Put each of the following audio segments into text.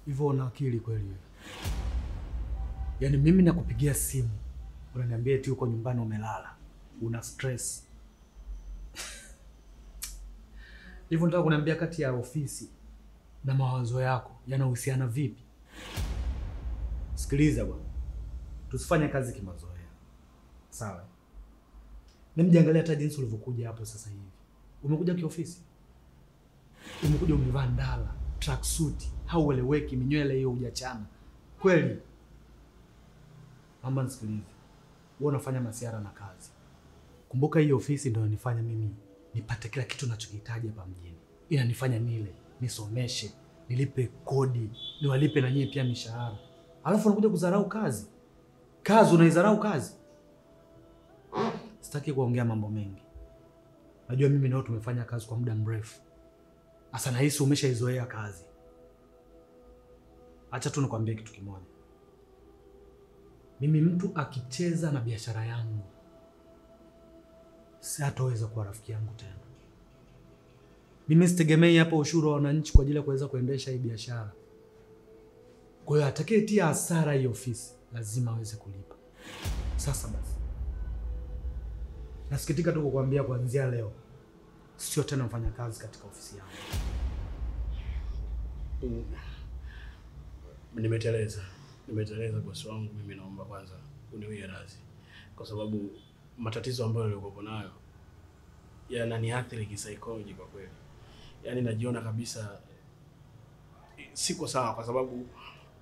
Hivyo una akili kweli wewe? Yaani mimi nakupigia simu, unaniambia eti uko nyumbani umelala, una stress. Hivyo nataka kuniambia kati ya ofisi na mawazo yako yanahusiana vipi? Sikiliza bwana. Tusifanye kazi kimazoea. Sawa? Nimejiangalia hata jinsi ulivyokuja hapo sasa hivi. Umekuja kiofisi? Umekuja umevaa ndala, tracksuit, haueleweki, minywele hiyo hujachana. Kweli? Mama nisikilize. Wewe unafanya masiara na kazi. Kumbuka hii ofisi ndio inanifanya mimi nipate kila kitu ninachokihitaji hapa mjini. Inanifanya nile, nisomeshe, nilipe kodi, niwalipe na nyie pia mishahara. Alafu unakuja kudharau kazi. Kazi unaidharau kazi. Sitaki kuongea mambo mengi. Najua mimi nao tumefanya kazi kwa muda mrefu. Asa nahisi umeshaizoea kazi. Acha tu nikwambie kitu kimoja. Mimi mtu akicheza na biashara yangu, si hataweza kuwa rafiki yangu tena. Mimi sitegemei hapa ushuru wa wananchi kwa ajili ya kuweza kuendesha hii biashara. Kwa hiyo atakayetia hasara hii ofisi lazima aweze kulipa. Sasa basi. Nasikitika tu kukuambia kuanzia leo sio tena mfanya kazi katika ofisi yangu. Nimeteleza bosi wangu, mimi naomba kwanza uniwie radhi. Kwa sababu matatizo ambayo nilikuwa nayo yananiathiri kisaikolojia kwa kweli. Yaani najiona kabisa siko sawa, kwa sababu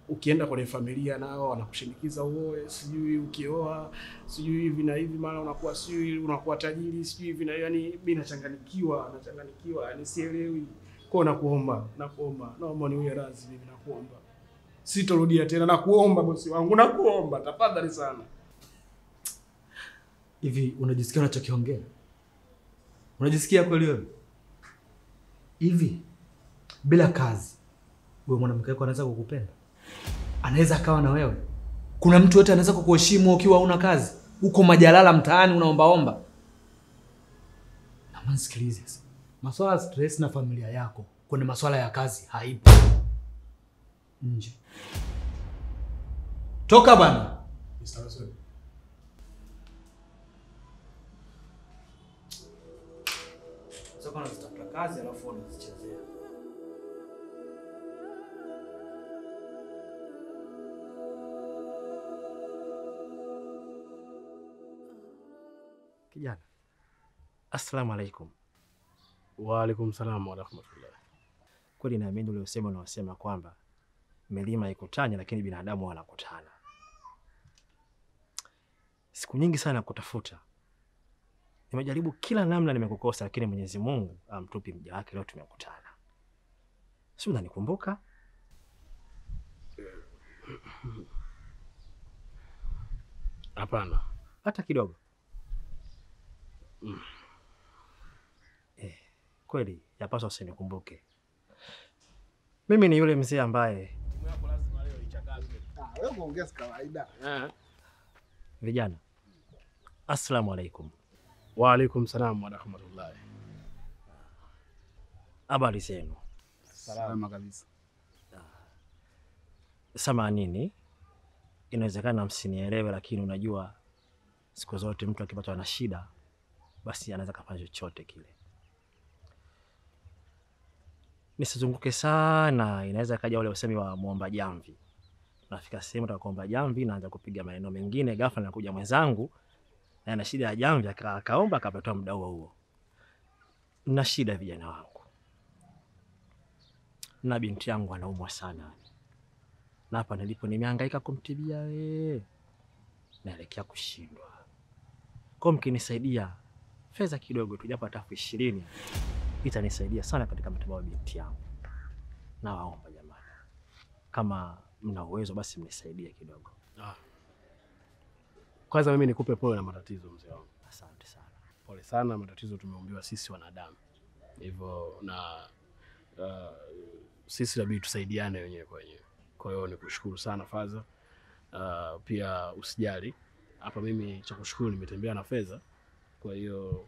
ukienda kwenye familia nao wanakushinikiza uoe, sijui ukioa, sijui hivi na hivi, mara unakuwa sijui unakuwa tajiri, sijui hivi na yani mimi nachanganyikiwa, yani sielewi. Kwa naomba niwie radhi, mimi nakuomba. Sitorudia tena, nakuomba bosi wangu, nakuomba tafadhali sana. Hivi unajisikia unachokiongea? Unajisikia kweli wewe? Hivi bila kazi wewe mwanamke wako anaweza kukupenda? Anaweza akawa na wewe? Kuna mtu yote anaweza kukuheshimu ukiwa huna kazi? Uko majalala mtaani unaombaomba? Na msikilize sasa. Masuala ya stress na familia yako, kuna masuala ya kazi haipo. Nje. Toka bana. Sawa sawa. Sasa kana zitafuta kazi alafu unazichezea. Kijana. Assalamu alaikum. Wa alaikum salaam wa rahmatullah. Kweli naamini ule usema unaosema kwamba milima ikutanya lakini binadamu wanakutana. Siku nyingi sana kutafuta. Nimejaribu kila namna nimekukosa, lakini Mwenyezi Mungu amtupi mja wake, leo tumekutana. Si unanikumbuka? Hapana. Hata kidogo. Kweli yapaswa usinikumbuke. Mimi ni yule mzee ambaye lazima leo ichakazwe. Wewe unaongea kawaida. Vijana. Assalamu alaikum. Wa alaikum salaam wa rahmatullah. Habari zenu? Salama kabisa. Samanini. Inawezekana msinielewe, lakini unajua siku zote mtu akipatwa na shida basi anaweza kufanya chochote kile. Nisizunguke sana, inaweza kaja ule usemi wa muomba jamvi. Nafika sehemu nitakuomba jamvi, naanza kupiga maneno mengine, ghafla nakuja mwenzangu na ana shida ya jamvi, akaomba akapata muda huo. Na shida vijana wangu. Na binti yangu anaumwa sana. Na hapa nilipo nimehangaika kumtibia naelekea kushindwa. Kwa mkinisaidia fedha kidogo tu, japo hata 20 itanisaidia sana katika matibabu ya binti yangu. Na waomba jamani, kama mna uwezo basi mnisaidie kidogo. Kwanza mimi nikupe pole na matatizo mzee wangu. Asante sana. Pole sana, matatizo tumeumbiwa sisi wanadamu. Hivyo na sisi labda tusaidiane wenyewe kwa wenyewe. Kwa hiyo nikushukuru sana Faza. Pia usijali. Hapa mimi cha kushukuru nimetembea na fedha. Kwa hiyo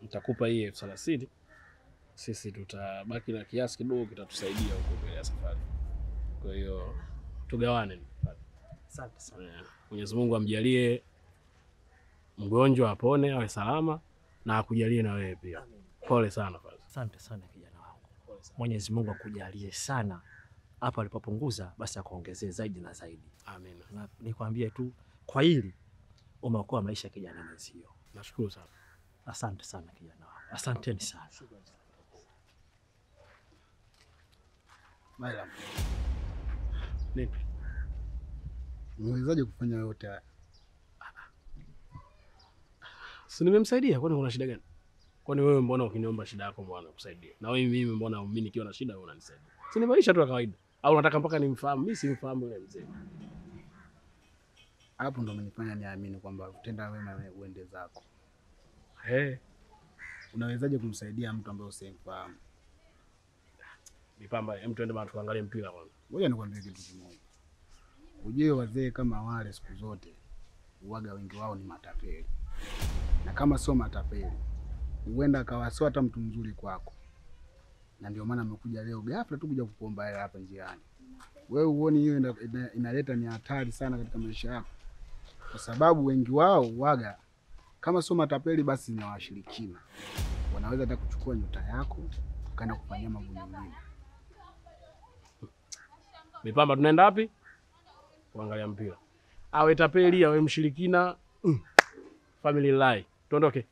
nitakupa hii 30,000. Sisi tutabaki na kiasi kidogo kitatusaidia huko mbele ya safari. Kwa hiyo tugawane. Asante sana. Mwenyezi Mungu amjalie mgonjwa apone awe salama na akujalie na wewe pia. Pole sana Faza. Asante sana kijana wangu. Mwenyezi Mungu akujalie sana. Hapo alipopunguza basi akuongezee zaidi na zaidi. Amina. Na nikwambie tu kwa hili umeokoa maisha ya kijana mwenzio. Nashukuru sana. Asante sana kijana wangu. Asanteni sana. Maila. Nini? Umewezaje kufanya yote haya? Si nimemsaidia, kwani kuna shida gani? Kwani wewe mbona ukiniomba shida yako mbona nakusaidia? Na wewe mimi mbona mimi nikiwa na shida wewe unanisaidia? Si ni maisha tu ya kawaida. Au unataka mpaka nimfahamu? Mimi simfahamu yule mzee. Hapo ndo umenifanya niamini kwamba utenda wema uende zako. Unawezaje kumsaidia mtu ambaye usimfahamu? Mipamba, hem tuende bana tuangalie mpira kwanza. Ngoja nikwambie kitu kimoja. Ujue wazee kama wale siku zote uwaga wengi wao ni matapeli. Na kama sio matapeli, huenda akawa sio hata mtu mzuri kwako. Na ndio maana amekuja leo ghafla tu kuja kukuomba hela hapa njiani. Wewe uone hiyo inaleta ni hatari sana katika maisha yako. Kwa sababu wengi wao uwaga kama sio matapeli basi ni washirikina. Wanaweza hata kuchukua nyota yako ukaenda kufanyia mambo mengine. Mipamba, tunaenda wapi? Kuangalia mpira. Awe tapeli, awe mshirikina, family lie. Tuondoke.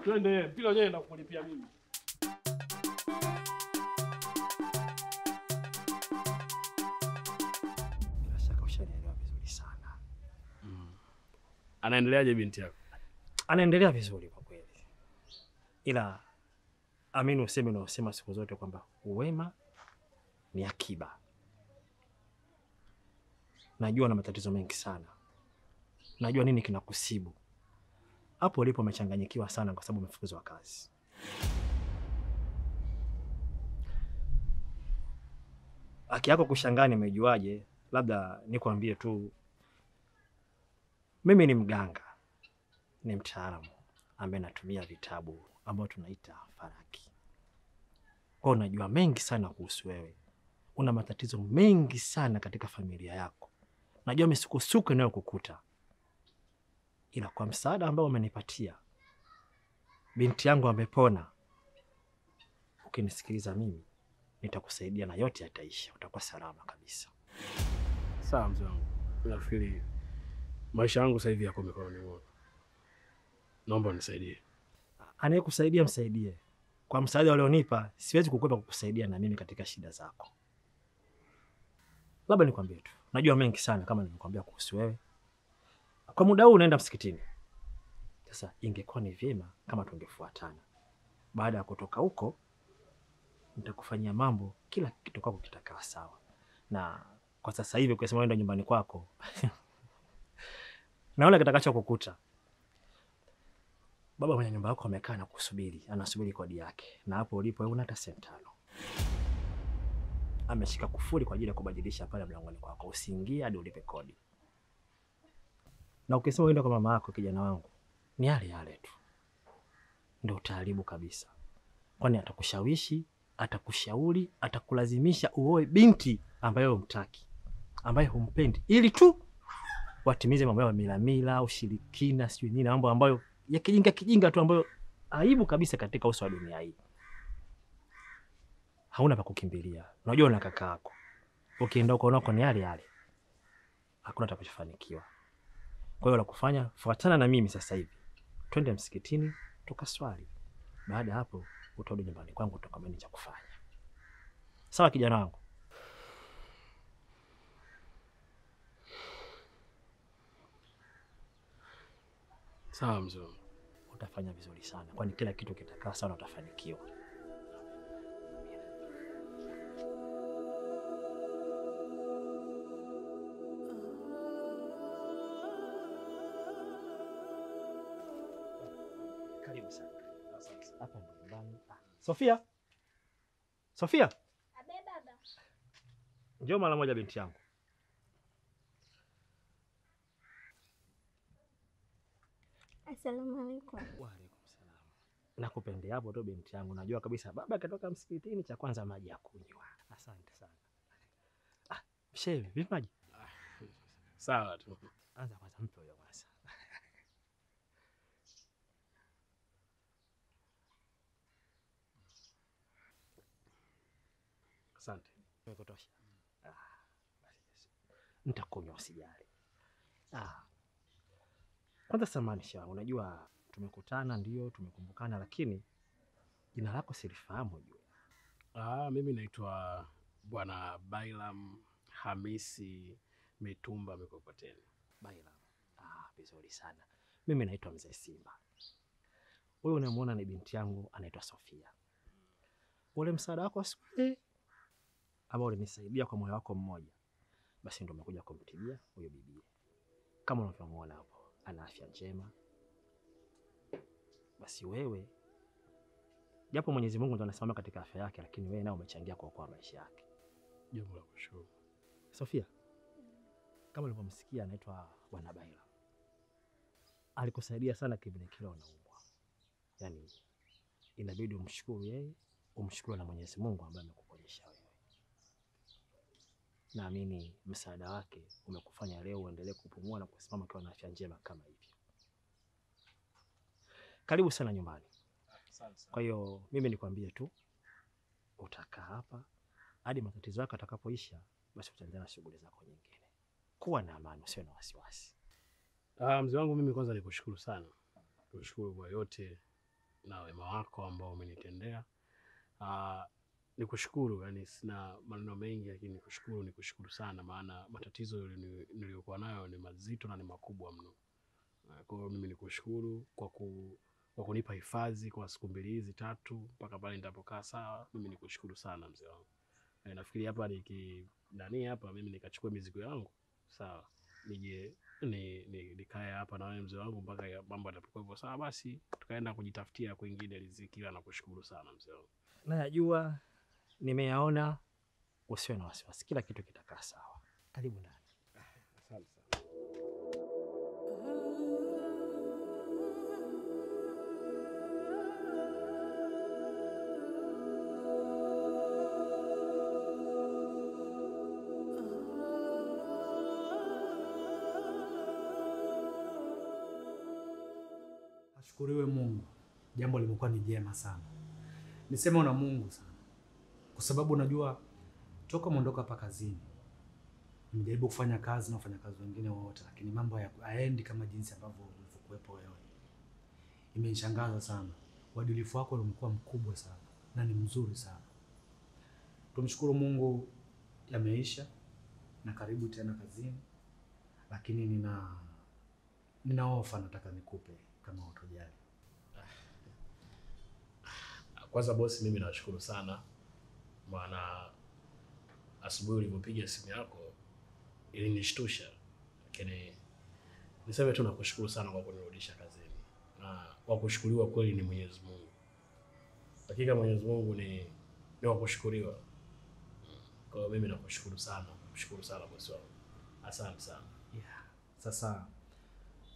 Twende, mpira wenyewe na kulipia mimi. Bila shaka ushanielewa vizuri sana. Anaendeleaje binti yako? Anaendelea vizuri kwa kweli. Ila amini useme na usema siku zote kwamba uwema ni akiba. Najua na matatizo mengi sana. Najua nini kinakusibu. Hapo ulipo umechanganyikiwa sana kwa sababu umefukuzwa kazi. Haki yako kushangaa nimejuaje? Labda nikwambie tu mimi ni mganga. Ni mtaalamu ambaye natumia vitabu ambao tunaita faraki. Kwa unajua mengi sana kuhusu wewe. Una matatizo mengi sana katika familia yako. Najua misukosuko inayokukuta. Ila kwa msaada ambao umenipatia, binti yangu amepona. Ukinisikiliza mimi, nitakusaidia na yote yataisha. Utakuwa salama kabisa. Sawa mzee wangu. Nafikiri maisha yangu sasa hivi yako mikononi mwako. Naomba unisaidie. Anayekusaidia msaidie. Kwa msaada ulionipa, siwezi kukwepa kukusaidia na mimi katika shida zako. Labda nikwambie tu. Najua mengi sana kama nilikwambia kuhusu wewe. Kwa muda huu unaenda msikitini. Sasa ingekuwa ni vyema kama tungefuatana. Baada ya kutoka huko, nitakufanyia mambo, kila kitu kwako kitakaa sawa. Na kwa sasa hivi ukisema uende nyumbani kwako, naona kitakacho kukuta. Baba mwenye nyumba yako amekaa na kusubiri, anasubiri kodi yake. Na hapo ulipo una hata senti 5. Ameshika kufuli kwa ajili ya kubadilisha pale mlangoni kwako. Usiingie hadi ulipe kodi. Na ukisema uende kwa mama yako kijana wangu, ni yale yale tu. Ndio utaharibu kabisa. Kwani atakushawishi, atakushauri, atakulazimisha uoe binti ambaye humtaki, ambaye humpendi, ili tu watimize mambo ya milamila, ushirikina, sijui nini, mambo ambayo ya kijinga tu ambayo aibu kabisa katika uso wa dunia hii. Hauna pa kukimbilia. Unajua una kaka yako. Ukienda huko unako ni yale yale. Hakuna utakachofanikiwa. Kwa hiyo la kufanya, fuatana na mimi sasa hivi. Twende msikitini tukaswali. Baada ya hapo utarudi nyumbani kwangu utakwambia cha kufanya. Sawa kijana wangu? Sawa mzee. Utafanya vizuri sana. Kwani kila kitu kitakaa sawa na utafanikiwa. Karibu sana. Hapa ndo nyumbani. Sofia. Sofia. Abe baba. Njoo mara moja binti yangu. Asalamu alaykum. Wa alaykum salaam. Nakupendea hapo tu binti yangu. Najua kabisa baba akitoka msikitini cha kwanza maji ya kunywa. Asante sana. Shehe, vipi maji? Sawa tu. Anza kwanza, mpe huyo kwanza. Asante. Umekutosha? Basi. Nitakunywa usijali. Kwanza samahani Shehe, unajua tumekutana ndio tumekumbukana, lakini jina lako silifahamu juu. Mimi naitwa Bwana Bailam Hamisi Mitumba Mikokoteni. Bailam. Vizuri sana. Mimi naitwa Mzee Simba. Wewe unamwona ni binti yangu anaitwa Sofia. Ule msaada wako wa shule ambao ulinisaidia kwa moyo wako mmoja, basi ndio umekuja kumtibia huyo bibi. Kama unavyomwona hapo, ana afya njema. Basi wewe, japo Mwenyezi Mungu ndo anasimama katika afya yake, lakini wewe nao umechangia kuokoa maisha yake. Jambo la kushukuru. Sofia, kama ulivyomsikia anaitwa Bwana Baila. Alikusaidia sana kipindi kile unaumwa. Yaani inabidi umshukuru yeye, umshukuru na Mwenyezi Mungu ambaye amekuponyesha wewe. Naamini msaada wake umekufanya leo uendelee kupumua na kusimama ukiwa na afya njema kama hivi. Karibu sana nyumbani. Kwa hiyo mimi nikwambie tu, utakaa hapa hadi matatizo yako atakapoisha, basi utaendelea na shughuli zako nyingine. Kuwa na amani, usiwe na wasiwasi. Mzee wangu, mimi kwanza nikushukuru sana. Nikushukuru kwa yote na wema wako ambao umenitendea. Nikushukuru, yani sina maneno mengi, lakini nikushukuru sana, maana matatizo niliyokuwa nayo ni mazito na ni makubwa mno. Kwa hiyo mimi nikushukuru kwa kunipa hifadhi kwa siku 2-3 mpaka pale nitapokaa sawa. Mimi nikushukuru sana mzee wangu. Nafikiri hapa mimi nikachukua mizigo yangu, sawa, nije nikae hapa na wewe mzee wangu mpaka mambo yatapokuwa hivyo sawa, basi tukaenda kujitafutia kwingine riziki. Na kushukuru sana mzee wangu. Najua nimeyaona, usiwe na wasiwasi, kila kitu kitakaa sawa. Karibu ndani. Asante sana. Ashukuriwe Mungu, jambo limekuwa ni jema sana. Niseme una Mungu sana, kwa sababu unajua toka muondoka hapa kazini nimejaribu kufanya kazi na wafanyakazi wengine wote, lakini mambo hayaendi kama jinsi ambavyo ulivyokuwepo wewe. Imenishangaza sana, uadilifu wako umekuwa mkubwa sana na ni mzuri sana. Tumshukuru Mungu, yameisha na karibu tena kazini, lakini nina ofa nataka nikupe kama utojali. Kwanza bosi, mimi nashukuru sana, maana asubuhi ulipopiga simu yako ilinishtusha, lakini niseme tu nakushukuru sana kwa kunirudisha kazini, na kwa kushukuriwa kweli ni Mwenyezi Mungu. Hakika Mwenyezi Mungu ni wa kushukuriwa. Kwa hiyo mimi nakushukuru sana bosi wangu. Asante sana. Yeah. Sasa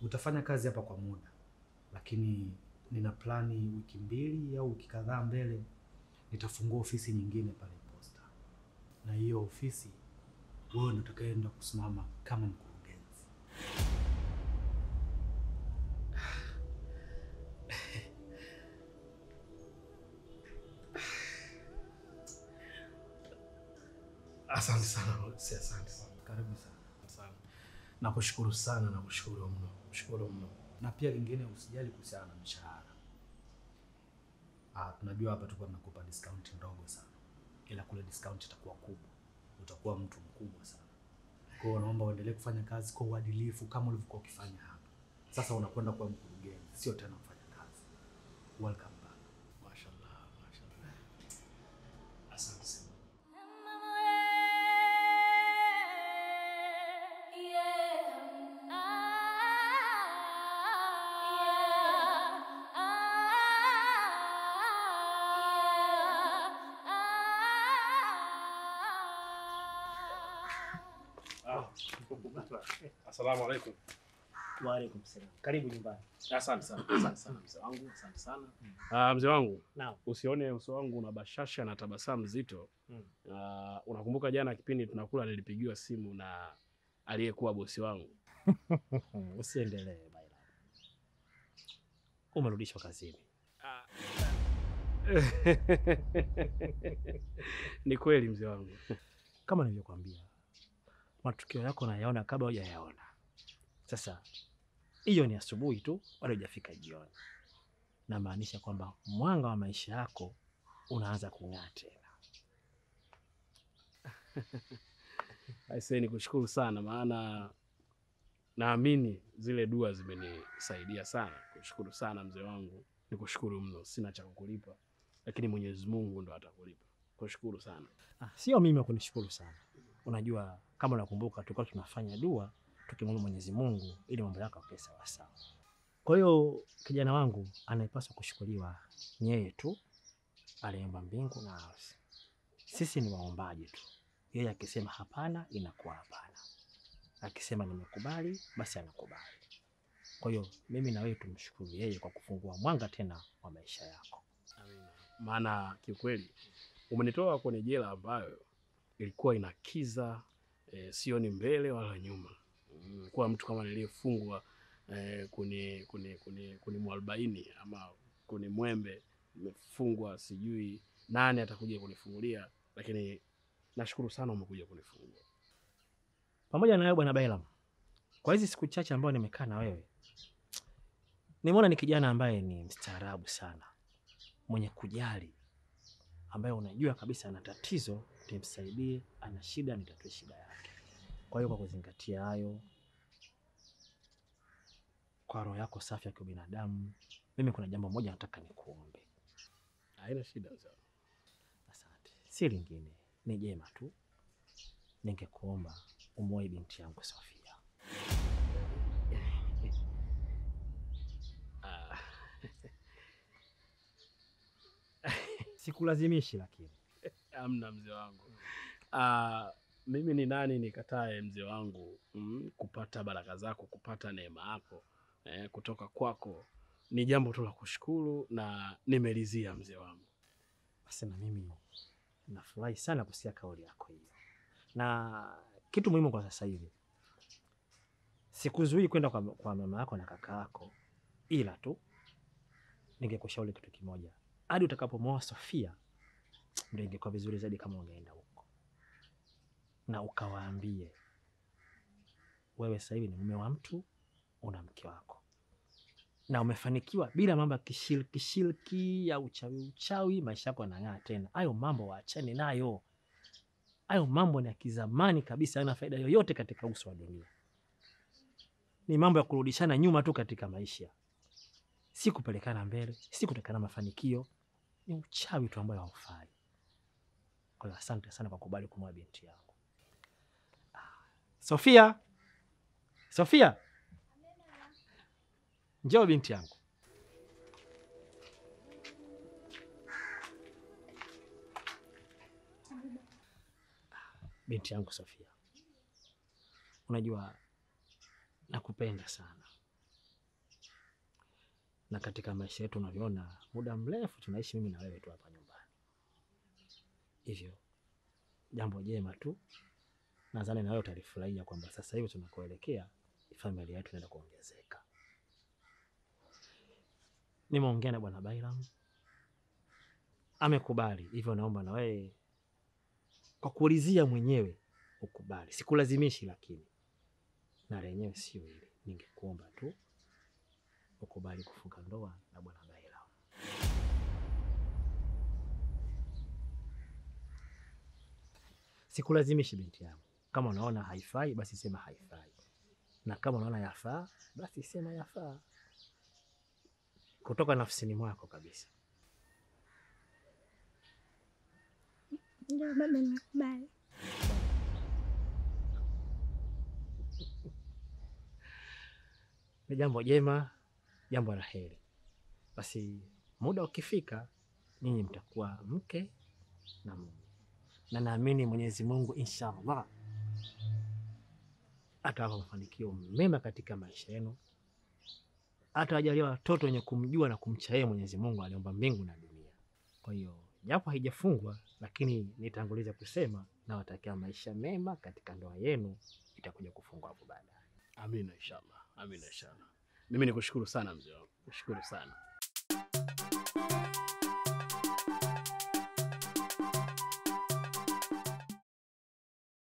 utafanya kazi hapa kwa muda, lakini nina plani wiki 2 au wiki kadhaa mbele nitafungua ofisi nyingine pale Posta. Na hiyo ofisi wewe ndio utakayeenda kusimama kama mkurugenzi. Asante sana bosi, asante sana. Karibu sana. Asante. Nakushukuru sana, nakushukuru mno. Shukuru mno. Na pia lingine, usijali kuhusiana na mshahara. Tunajua hapa tulikuwa tunakupa discount ndogo sana, ila kule discount itakuwa kubwa. Utakuwa mtu mkubwa sana. Kwa hiyo naomba uendelee kufanya kazi kwa uadilifu kama ulivyokuwa ukifanya hapa. Sasa unakwenda kuwa mkurugenzi, sio tena kufanya kazi. Welcome back. Mashallah, mashallah. Asante sana. Assalamu alaikum. Wa alaikum salaam. Karibu nyumbani. Asante sana mzee wangu, asante sana. Mzee wangu, Naam. usione uso wangu una bashasha na tabasamu zito. Unakumbuka jana kipindi tunakula nilipigiwa simu na aliyekuwa bosi wangu. Usiendelee Baila. Umerudishwa kazini. Ni kweli mzee wangu. Kama nilivyokuambia, matukio yako nayaona kabla hujayaona. Sasa hiyo ni asubuhi tu, bado hujafika jioni. Na maanisha kwamba mwanga wa maisha yako unaanza kung'aa tena. Aisee, nikushukuru sana, maana naamini zile dua zimenisaidia sana. Kushukuru sana mzee wangu, nikushukuru mno, sina cha kukulipa, lakini Mwenyezi Mungu ndo atakulipa. Kushukuru sana. Sio mimi kunishukuru sana. Unajua, kama unakumbuka, tulikuwa tunafanya dua tukimwomba Mwenyezi Mungu ili mambo yako yawe sawa sawa. Kwa hiyo kijana wangu, anayepaswa kushukuriwa ni yeye tu aliyeumba mbingu na ardhi. Sisi ni waombaji tu. Yeye akisema hapana, inakuwa hapana. Akisema nimekubali, basi anakubali. Kwa hiyo mimi na wewe tumshukuru yeye kwa kufungua mwanga tena wa maisha yako. Amina. Maana kiukweli umenitoa kwenye jela ambayo ilikuwa inakiza, sioni mbele wala nyuma. Kwa mtu kama niliyefungwa kuni mwarobaini ama kuni mwembe, nimefungwa, sijui nani atakuja kunifungulia, lakini nashukuru sana umekuja kunifungua. Pamoja na wewe bwana Bailam, kwa hizi siku chache ambazo nimekaa na wewe, nimeona ni kijana ambaye ni mstaarabu sana, mwenye kujali, ambaye unajua kabisa ana tatizo, nimsaidie, ana shida, nitatue shida yake. Kwa hiyo kwa kuzingatia hayo, kwa roho yako safi ya kibinadamu, mimi kuna jambo moja nataka nikuombe. Haina shida mzee. Asante. Si lingine, ni jema tu. Ningekuomba umuoe binti yangu Sofia. Sikulazimishi lakini. Amna mzee wangu. Mimi ni nani nikatae mzee wangu kupata baraka zako, kupata neema yako kutoka kwako. Ni jambo tu la kushukuru na nimelizia mzee wangu. Basi na mimi nafurahi sana kusikia kauli yako hiyo. Na kitu muhimu kwa sasa hivi, sikuzuii kwenda kwa mama yako na kaka yako, ila tu ningekushauri kitu kimoja. Hadi utakapomwoa Sofia, ndio ingekuwa vizuri zaidi kama ungeenda huko na ukawaambie wewe sasa hivi ni mume wa mtu, una mke wako, na umefanikiwa bila mambo ya kishiriki ya uchawi, maisha yako yanang'aa tena. Hayo mambo waachane nayo. Hayo mambo ni ya kizamani kabisa, hayana faida yoyote katika uso wa dunia. Ni mambo ya kurudishana nyuma tu katika maisha. Si kupelekana mbele, si kutekana mafanikio. Ni uchawi tu ambao haufai. Kwa hiyo asante sana kwa kubali kumwoa binti yangu. Sofia! Sofia! Njoo binti yangu. Binti yangu Sofia, unajua nakupenda sana, na katika maisha yetu unavyoona muda mrefu tunaishi mimi na wewe tu hapa nyumbani. Hivyo jambo jema tu, nadhani na wewe utalifurahia kwamba sasa hivi tunakoelekea familia yetu inaenda kuongezeka. Nimeongea na bwana Bailam, amekubali. Hivyo naomba na wewe kwa kuulizia mwenyewe ukubali. Sikulazimishi, lakini na lenyewe sio hili. Ningekuomba tu ukubali kufunga ndoa na bwana Bailam. Sikulazimishi binti yangu. Kama unaona haifai, basi sema haifai. Na kama unaona yafaa, basi sema yafaa. Kutoka nafsini mwako kabisa. Ndio baba, nimekubali. Ni jambo jema, jambo la heri. Basi muda ukifika, ninyi mtakuwa mke na mume. Na naamini Mwenyezi Mungu inshallah atawapa mafanikio mema katika maisha yenu atawajalia watoto wenye kumjua na kumcha yeye Mwenyezi Mungu aliomba mbingu na dunia. Kwa hiyo japo haijafungwa, lakini nitanguliza kusema nawatakia maisha mema katika ndoa yenu, itakuja kufungwa hapo baadaye. Amina inshallah. Amina inshallah. Mimi nikushukuru sana mzee wangu. Nikushukuru sana.